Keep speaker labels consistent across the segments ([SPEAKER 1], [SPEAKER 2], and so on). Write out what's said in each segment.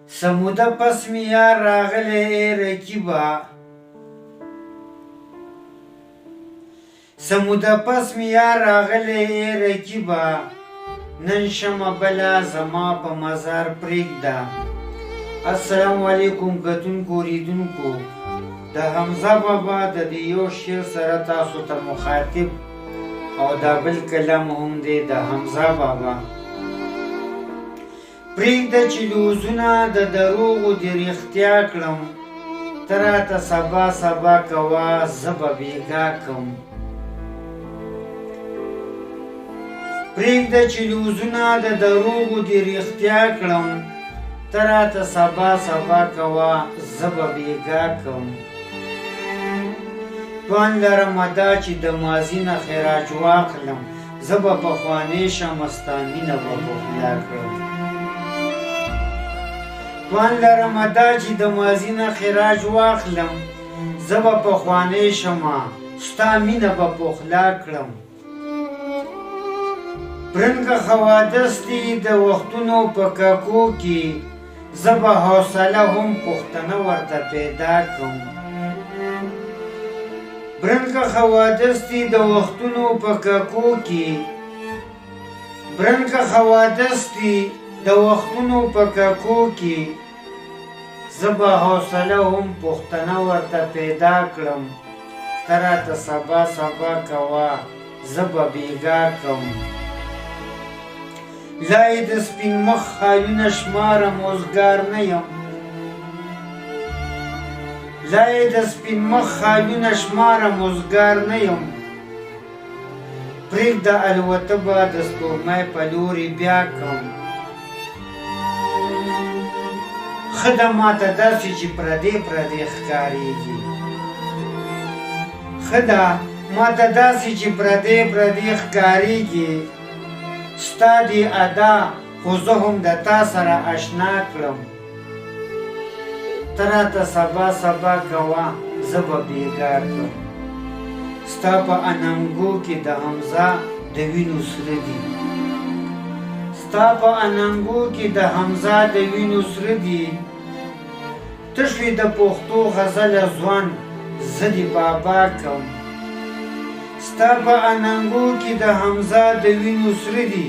[SPEAKER 1] سموده پس می یار راغلی رکیبا سموده پس می یار راغلی رکیبا نن شمه بلا زما په مزار پرېږده. السلام علیکم کتونکو ریدونکو، د حمزه بابا د دې یو شعر سره تاسو ته مخاطب او دا بل کلام هم دی د حمزه بابا. پرېږده چې لوزونه د دروغو دې رښتیا کړم، ته راته سبا سبا کوه زه به بېګا کړم. پرېږده چې لوزونه د دروغو دې رښتیا کړم، ته راته سبا سبا کوه زه به بېګا کړم. توان لرمه دا چې د ماضي نه خراج واخلم، زه به پخوانی شم ستا مینه به پخلا کړم. توان لرمه دا چې د ماضي نه خراج واخلم، زه به پخوانی شم ستا مینه به پخلا کړم. برنګه حوادث دي د وختونو په کاکو کې، زه به حوصله هم پښتنه ورته پیدا کړم. برنګه حوادث دي د وختونو په کاکو کې، برنګه حوادث دي د وختونو په کاکو کې، زه به حوصله هم پښتنه ورته پیدا کړم. ته راته سبا سبا کوه زه به بېګا کړم. لا یې د سپین مخ خالونه شمارم اوزګار نه یم، لا یې د سپین مخ خالونه شمارم اوزګار نه یم. پرېږده الوته به د سپوږمۍ په لورې بیا کړم. ښه ده ماته داسې چې پردې پردې ښکارېږي، ښه ده ماته داسې چې پردې پردې ښکارېږي. ستا دی ادا خو زه هم د تا سره اشنا کړم. ته راته سبا سبا کوه زه به بېګا کړم. ستا په اننګو کې د حمزه د وینو سره دي، ستا په اننګو کې د حمزه د وینو سره دي. ته شوې د پښتو غزله ځوان زه دې بابا کړم. ستا په اننګو کې د حمزه د وینو سره دي،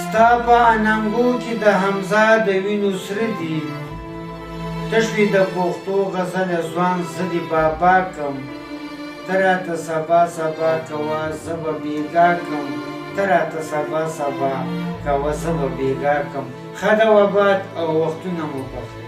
[SPEAKER 1] ستا په اننګو کې د حمزه د وینو سره دي. ته شوې د پښتو غزله ځوان زه دې بابا کړم. ته راته سبا سبا کوه زه به بېګا کړم، ته راته سبا سبا کوه زه به بېګا کړم. ښه ده وباد او وختونه مو بخیر.